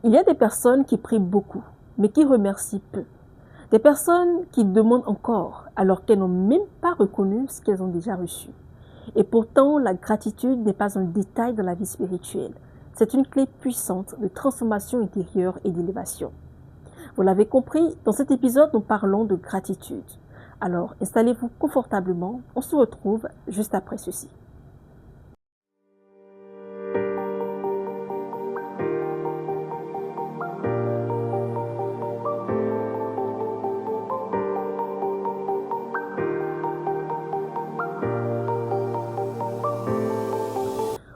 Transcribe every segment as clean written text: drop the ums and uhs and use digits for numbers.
Il y a des personnes qui prient beaucoup, mais qui remercient peu. Des personnes qui demandent encore, alors qu'elles n'ont même pas reconnu ce qu'elles ont déjà reçu. Et pourtant, la gratitude n'est pas un détail dans la vie spirituelle. C'est une clé puissante de transformation intérieure et d'élévation. Vous l'avez compris, dans cet épisode, nous parlons de gratitude. Alors, installez-vous confortablement, on se retrouve juste après ceci.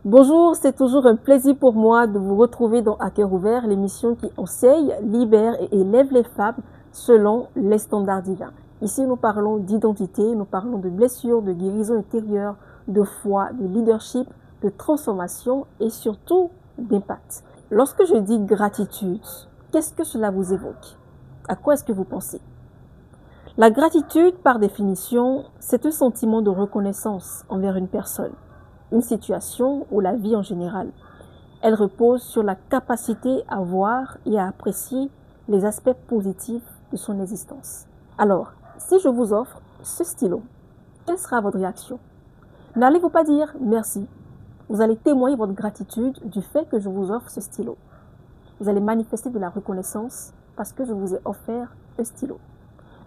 Bonjour, c'est toujours un plaisir pour moi de vous retrouver dans À cœur ouvert, l'émission qui enseigne, libère et élève les femmes selon les standards divins. Ici, nous parlons d'identité, nous parlons de blessures, de guérison intérieure, de foi, de leadership, de transformation et surtout d'impact. Lorsque je dis gratitude, qu'est-ce que cela vous évoque? À quoi est-ce que vous pensez? La gratitude, par définition, c'est un sentiment de reconnaissance envers une personne, une situation ou la vie en général. Elle repose sur la capacité à voir et à apprécier les aspects positifs de son existence. Alors, si je vous offre ce stylo, quelle sera votre réaction? N'allez-vous pas dire merci. Vous allez témoigner votre gratitude du fait que je vous offre ce stylo. Vous allez manifester de la reconnaissance parce que je vous ai offert un stylo.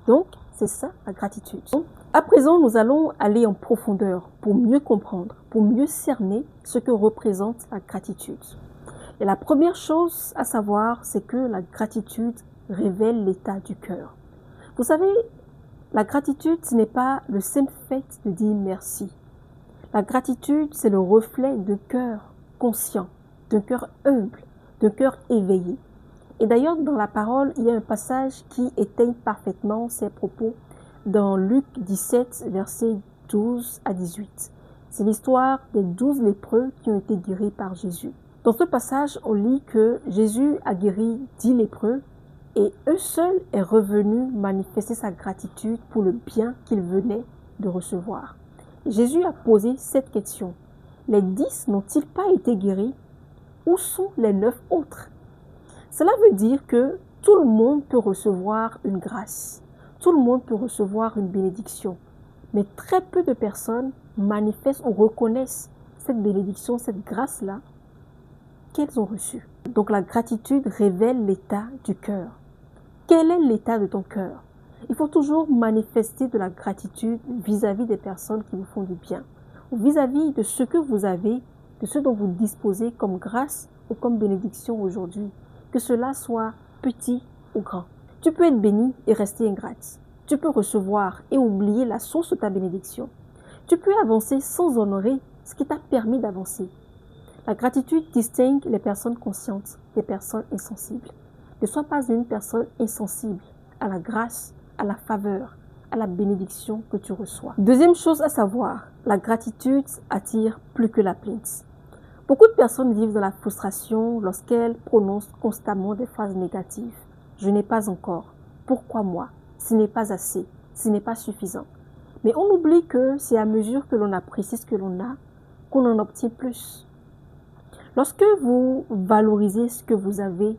Donc, c'est ça la gratitude. Donc, à présent, nous allons aller en profondeur pour mieux comprendre, pour mieux cerner ce que représente la gratitude. Et la première chose à savoir, c'est que la gratitude révèle l'état du cœur. Vous savez, la gratitude, ce n'est pas le simple fait de dire merci. La gratitude, c'est le reflet d'un cœur conscient, d'un cœur humble, d'un cœur éveillé. Et d'ailleurs, dans la parole, il y a un passage qui éteigne parfaitement ces propos dans Luc 17, versets 12 à 18. C'est l'histoire des 12 lépreux qui ont été guéris par Jésus. Dans ce passage, on lit que Jésus a guéri 10 lépreux et un seul est revenu manifester sa gratitude pour le bien qu'il venait de recevoir. Jésus a posé cette question. Les 10 n'ont-ils pas été guéris? Où sont les 9 autres? Cela veut dire que tout le monde peut recevoir une grâce, tout le monde peut recevoir une bénédiction, mais très peu de personnes manifestent ou reconnaissent cette bénédiction, cette grâce-là qu'elles ont reçue. Donc la gratitude révèle l'état du cœur. Quel est l'état de ton cœur? Il faut toujours manifester de la gratitude vis-à-vis des personnes qui vous font du bien, ou vis-à-vis de ce que vous avez, de ce dont vous disposez comme grâce ou comme bénédiction aujourd'hui. Que cela soit petit ou grand. Tu peux être béni et rester ingrate. Tu peux recevoir et oublier la source de ta bénédiction. Tu peux avancer sans honorer ce qui t'a permis d'avancer. La gratitude distingue les personnes conscientes des personnes insensibles. Ne sois pas une personne insensible à la grâce, à la faveur, à la bénédiction que tu reçois. Deuxième chose à savoir, la gratitude attire plus que la plainte. Beaucoup de personnes vivent dans la frustration lorsqu'elles prononcent constamment des phrases négatives. Je n'ai pas encore. Pourquoi moi? Ce n'est pas assez. Ce n'est pas suffisant. Mais on oublie que c'est à mesure que l'on apprécie ce que l'on a qu'on en obtient plus. Lorsque vous valorisez ce que vous avez,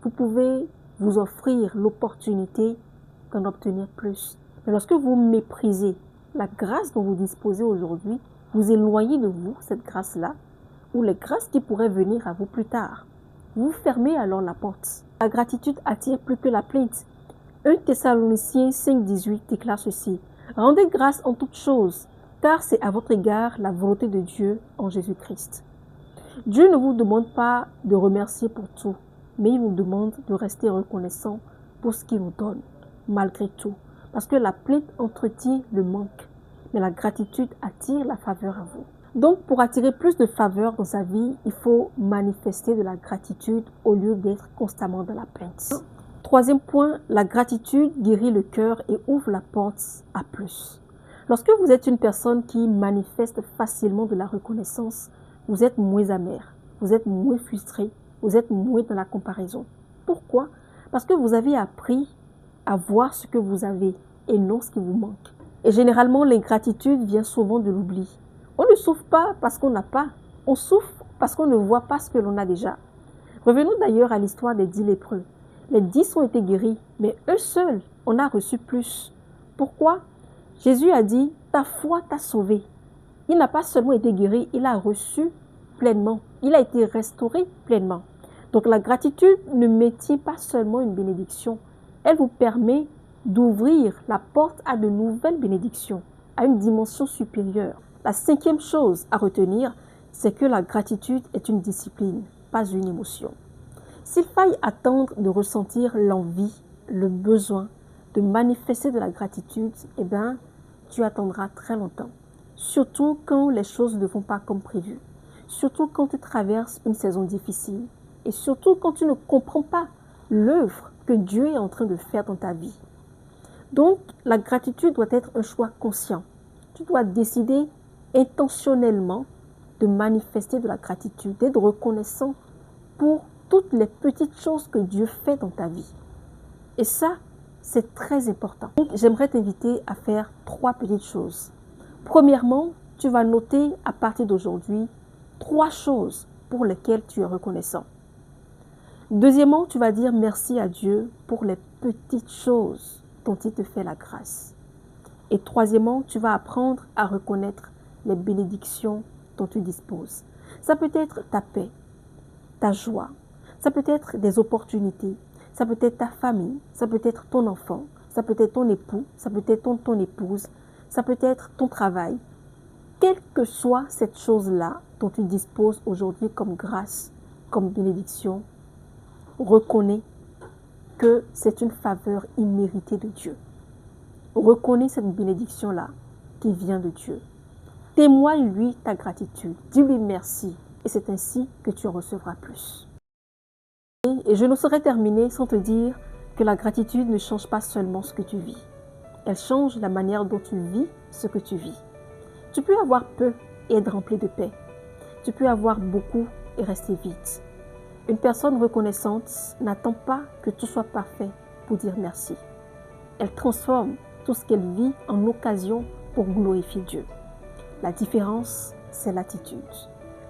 vous pouvez vous offrir l'opportunité d'en obtenir plus. Mais lorsque vous méprisez la grâce dont vous disposez aujourd'hui, vous éloignez de vous cette grâce-là, ou les grâces qui pourraient venir à vous plus tard. Vous fermez alors la porte. La gratitude attire plus que la plainte. 1 Thessaloniciens 5,18 déclare ceci. Rendez grâce en toutes choses, car c'est à votre égard la volonté de Dieu en Jésus-Christ. Dieu ne vous demande pas de remercier pour tout, mais il vous demande de rester reconnaissant pour ce qu'il nous donne, malgré tout. Parce que la plainte entretient le manque, mais la gratitude attire la faveur à vous. Donc, pour attirer plus de faveur dans sa vie, il faut manifester de la gratitude au lieu d'être constamment dans la plainte. Troisième point, la gratitude guérit le cœur et ouvre la porte à plus. Lorsque vous êtes une personne qui manifeste facilement de la reconnaissance, vous êtes moins amer, vous êtes moins frustré, vous êtes moins dans la comparaison. Pourquoi? Parce que vous avez appris à voir ce que vous avez et non ce qui vous manque. Et généralement, l'ingratitude vient souvent de l'oubli. On ne souffre pas parce qu'on n'a pas, on souffre parce qu'on ne voit pas ce que l'on a déjà. Revenons d'ailleurs à l'histoire des 10 lépreux. Les 10 ont été guéris, mais eux seuls, on a reçu plus. Pourquoi? Jésus a dit, ta foi t'a sauvé. Il n'a pas seulement été guéri, il a reçu pleinement. Il a été restauré pleinement. Donc la gratitude ne maintient pas seulement une bénédiction, elle vous permet d'ouvrir la porte à de nouvelles bénédictions, à une dimension supérieure. La cinquième chose à retenir, c'est que la gratitude est une discipline, pas une émotion. S'il faille attendre de ressentir l'envie, le besoin de manifester de la gratitude, eh bien, tu attendras très longtemps. Surtout quand les choses ne vont pas comme prévu. Surtout quand tu traverses une saison difficile. Et surtout quand tu ne comprends pas l'œuvre que Dieu est en train de faire dans ta vie. Donc, la gratitude doit être un choix conscient. Tu dois décider intentionnellement de manifester de la gratitude, d'être reconnaissant pour toutes les petites choses que Dieu fait dans ta vie. Et ça, c'est très important. Donc, j'aimerais t'inviter à faire 3 petites choses. Premièrement, tu vas noter à partir d'aujourd'hui 3 choses pour lesquelles tu es reconnaissant. Deuxièmement, tu vas dire merci à Dieu pour les petites choses dont il te fait la grâce. Et troisièmement, tu vas apprendre à reconnaître les bénédictions dont tu disposes. Ça peut être ta paix, ta joie, ça peut être des opportunités, ça peut être ta famille, ça peut être ton enfant, ça peut être ton époux, ça peut être ton épouse, ça peut être ton travail. Quelle que soit cette chose-là dont tu disposes aujourd'hui comme grâce, comme bénédiction, reconnais que c'est une faveur imméritée de Dieu. Reconnais cette bénédiction-là qui vient de Dieu. Témoigne-lui ta gratitude. Dis-lui merci. Et c'est ainsi que tu en recevras plus. Et je ne saurais terminer sans te dire que la gratitude ne change pas seulement ce que tu vis. Elle change la manière dont tu vis ce que tu vis. Tu peux avoir peu et être rempli de paix. Tu peux avoir beaucoup et rester vide. Une personne reconnaissante n'attend pas que tout soit parfait pour dire merci. Elle transforme tout ce qu'elle vit en occasion pour glorifier Dieu. La différence, c'est l'attitude.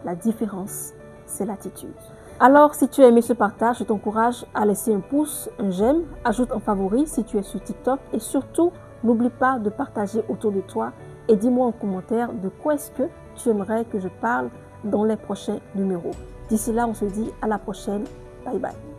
La différence, c'est l'attitude. Alors, si tu as aimé ce partage, je t'encourage à laisser un pouce, un j'aime, ajoute un favori si tu es sur TikTok et surtout, n'oublie pas de partager autour de toi et dis-moi en commentaire de quoi est-ce que tu aimerais que je parle dans les prochains numéros. D'ici là, on se dit à la prochaine. Bye bye.